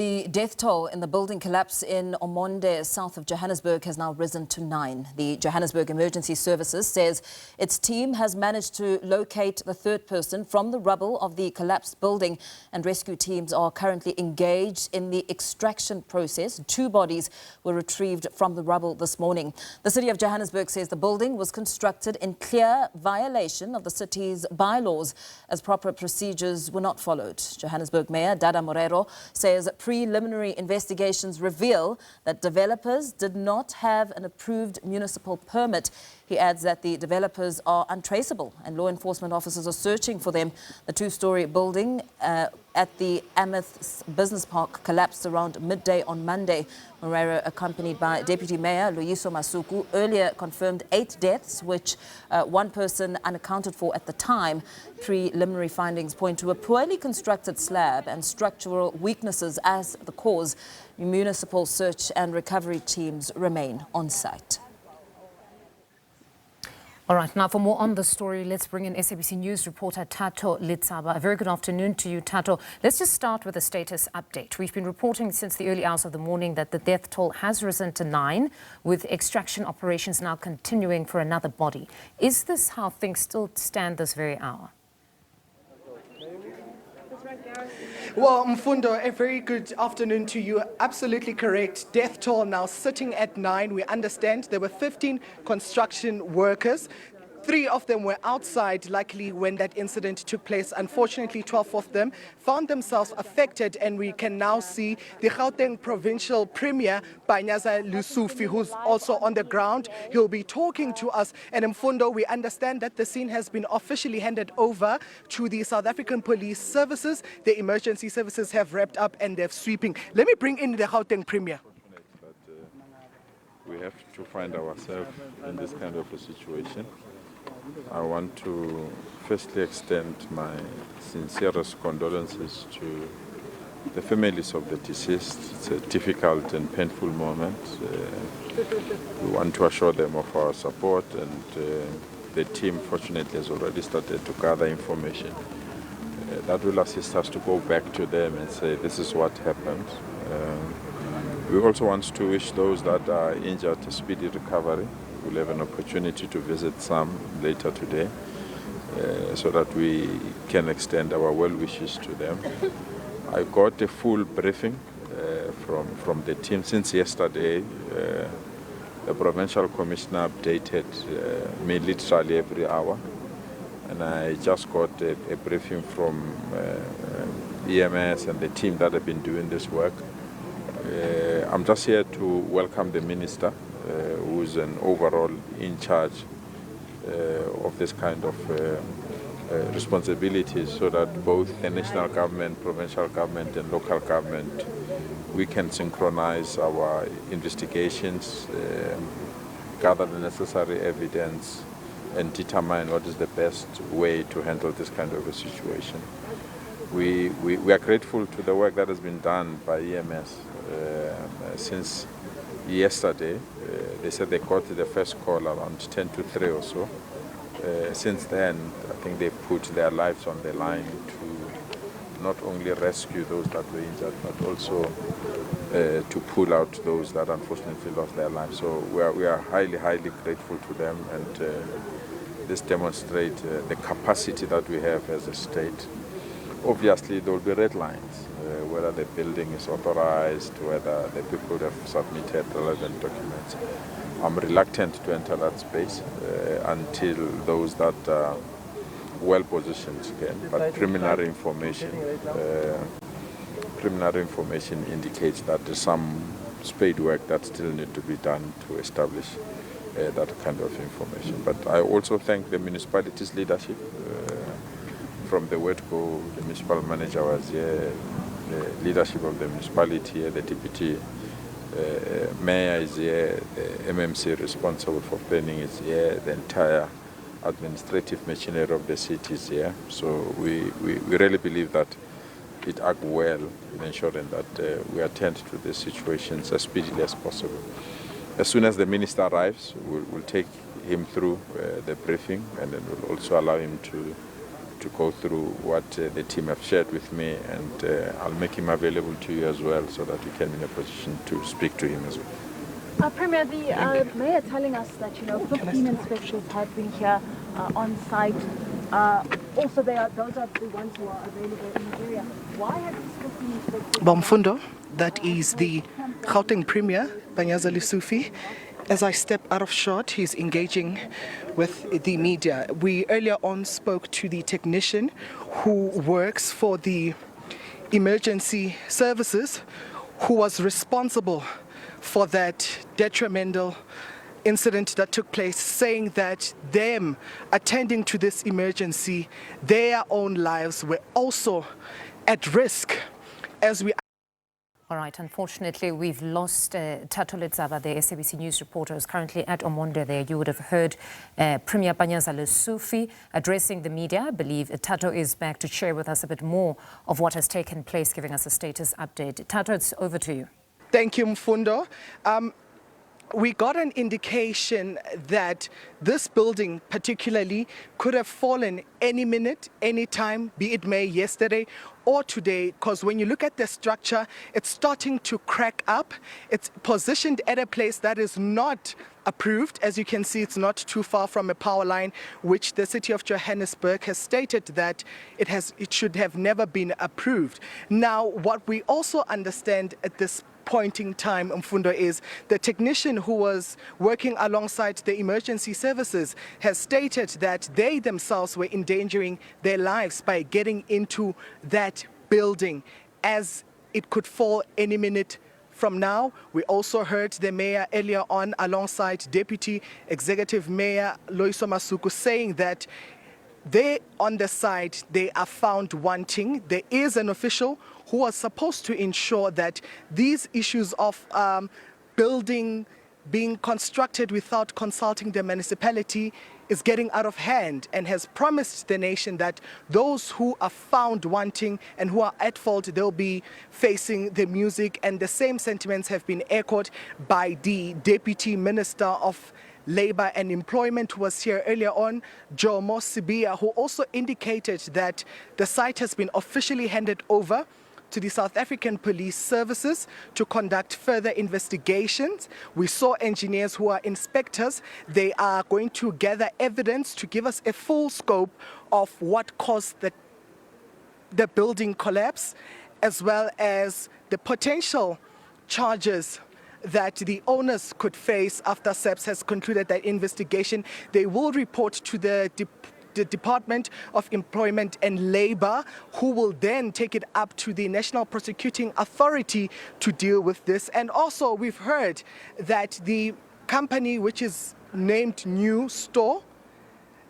The death toll in the building collapse in Ormonde, south of Johannesburg, has now risen to 9. The Johannesburg Emergency Services says its team has managed to locate the third person from the rubble of the collapsed building, and rescue teams are currently engaged in the extraction process. 2 bodies were retrieved from the rubble this morning. The City of Johannesburg says the building was constructed in clear violation of the city's bylaws, as proper procedures were not followed. Johannesburg Mayor Dada Morero says preliminary investigations reveal that developers did not have an approved municipal permit. He adds that the developers are untraceable and law enforcement officers are searching for them. The 2-story building at the Ameth Business Park collapsed around midday on Monday. Morero, accompanied by Deputy Mayor Loyiso Masuku, earlier confirmed 8 deaths, which 1 person unaccounted for at the time. Preliminary findings point to a poorly constructed slab and structural weaknesses as the cause. Municipal search and recovery teams remain on site. All right, now for more on the story, let's bring in SABC News reporter Tato Litsaba. A very good afternoon to you, Tato. Let's just start with a status update. We've been reporting since the early hours of the morning that the death toll has risen to 9, with extraction operations now continuing for another body. Is this how things still stand this very hour? Well, Mfundo, a very good afternoon to you. Absolutely correct. Death toll now sitting at 9. We understand there were 15 construction workers. 3 of them were outside, luckily, when that incident took place. Unfortunately, 12 of them found themselves affected, and we can now see the Gauteng Provincial Premier, Panyaza Lusufi, who's also on the ground. He'll be talking to us. And Mfundo, we understand that the scene has been officially handed over to the South African Police Services. The emergency services have wrapped up and they're sweeping. Let me bring in the Gauteng Premier. We have to find ourselves in this kind of a situation. I want to firstly extend my sincerest condolences to the families of the deceased. It's a difficult and painful moment. We want to assure them of our support, and the team fortunately has already started to gather information that will assist us to go back to them and say this is what happened. We also want to wish those that are injured a speedy recovery. We'll have an opportunity to visit some later today so that we can extend our well wishes to them. I got a full briefing from the team since yesterday. The Provincial Commissioner updated me literally every hour, and I just got a briefing from EMS and the team that have been doing this work. I'm just here to welcome the Minister, who's an overall in charge of this kind of responsibilities, so that both the national government, provincial government and local government, we can synchronize our investigations, gather the necessary evidence and determine what is the best way to handle this kind of a situation. We are grateful to the work that has been done by EMS since yesterday. They said they got the first call around 10 to 3 or so. Since then, I think they put their lives on the line to not only rescue those that were injured, but also to pull out those that unfortunately lost their lives. So we are highly, highly grateful to them, and this demonstrates the capacity that we have as a state. Obviously, there will be red lines, whether the building is authorized, whether the people have submitted relevant documents. I'm reluctant to enter that space until those that are well positioned can. But preliminary information indicates that there's some spade work that still needs to be done to establish that kind of information. But I also thank the municipality's leadership. From the word go, the municipal manager was here, the leadership of the municipality, the deputy mayor is here, the MMC responsible for planning is here, the entire administrative machinery of the city is here. So we really believe that it acts well in ensuring that we attend to the situations as speedily as possible. As soon as the minister arrives, we'll take him through the briefing, and then we'll also allow him to go through what the team have shared with me, and I'll make him available to you as well so that you can be in a position to speak to him as well. Premier, the mayor telling us that 15 inspectors have been here on site. Also, those are the ones who are available in the area. Why have these 15 inspectors? Mfundo, that is the Gauteng Premier, Panyaza Lesufi. As I step out of shot, he's engaging with the media. We earlier on spoke to the technician who works for the emergency services, who was responsible for that detrimental incident that took place, saying that them attending to this emergency, their own lives were also at risk. As we All right, unfortunately, we've lost Thato Letsaba, the SABC News reporter, who's currently at Ormonde there. You would have heard Premier Panyaza Lesufi addressing the media. I believe Thato is back to share with us a bit more of what has taken place, giving us a status update. Thato, it's over to you. Thank you, Mfundo. We got an indication that this building particularly could have fallen any minute, any time, be it May, yesterday or today, because when you look at the structure, it's starting to crack up. It's positioned at a place that is not approved. As you can see, it's not too far from a power line, which the City of Johannesburg has stated that it should have never been approved. Now, what we also understand at this point in time, Mfundo, is the technician who was working alongside the emergency services has stated that they themselves were endangering their lives by getting into that building, as it could fall any minute from now. We also heard the mayor earlier on alongside Deputy Executive Mayor Loyiso Masuku saying that they on the side, they are found wanting. There is an official who was supposed to ensure that these issues of building being constructed without consulting the municipality is getting out of hand, and has promised the nation that those who are found wanting and who are at fault, they'll be facing the music. And the same sentiments have been echoed by the Deputy Minister of Labour and Employment, who was here earlier on, Jomo Sibia, who also indicated that the site has been officially handed over to the South African Police Services to conduct further investigations. We saw engineers who are inspectors. They are going to gather evidence to give us a full scope of what caused the building collapse, as well as the potential charges that the owners could face after SABC has concluded that investigation. They will report to the Department of Employment and Labour, who will then take it up to the National Prosecuting Authority to deal with this. And also, we've heard that the company, which is named New Store,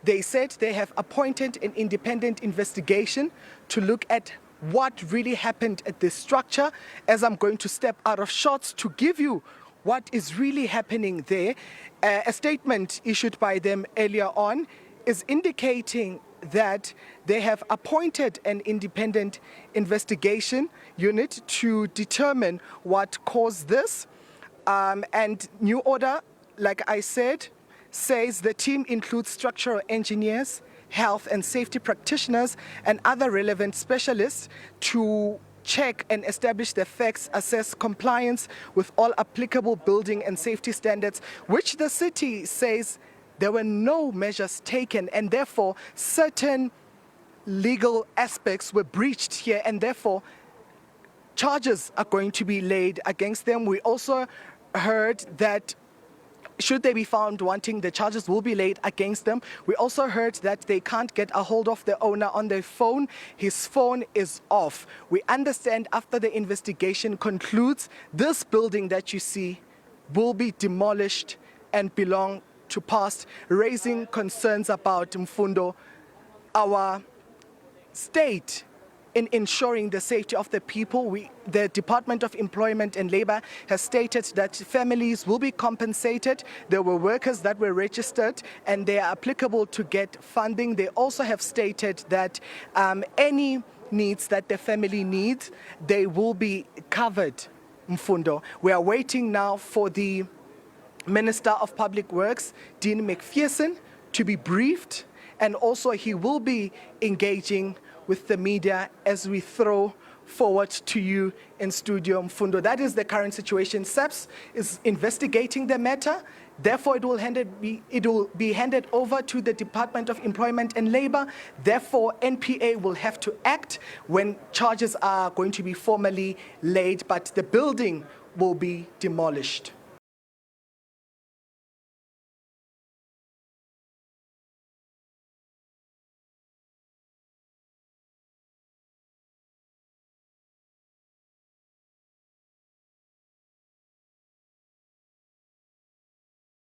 they said they have appointed an independent investigation to look at what really happened at this structure. As I'm going to step out of shots to give you what is really happening there, a statement issued by them earlier on is indicating that they have appointed an independent investigation unit to determine what caused this. And New Order, like I said, says the team includes structural engineers, health and safety practitioners, and other relevant specialists to check and establish the facts, assess compliance with all applicable building and safety standards, which the city says there were no measures taken, and therefore certain legal aspects were breached here, and therefore charges are going to be laid against them. We also heard that should they be found wanting, the charges will be laid against them. We also heard that they can't get a hold of the owner on their phone. His phone is off. We understand after the investigation concludes, this building that you see will be demolished and belong to past, raising concerns about Mfundo, our state in ensuring the safety of the people. The Department of Employment and Labour has stated that families will be compensated. There were workers that were registered and they are applicable to get funding. They also have stated that any needs that the family needs, they will be covered, Mfundo. We are waiting now for the Minister of Public Works, Dean McPherson, to be briefed and also he will be engaging with the media as we throw forward to you in studio, Mfundo. That is the current situation. SABC is investigating the matter. Therefore, it will be handed over to the Department of Employment and Labour. Therefore, NPA will have to act when charges are going to be formally laid, but the building will be demolished.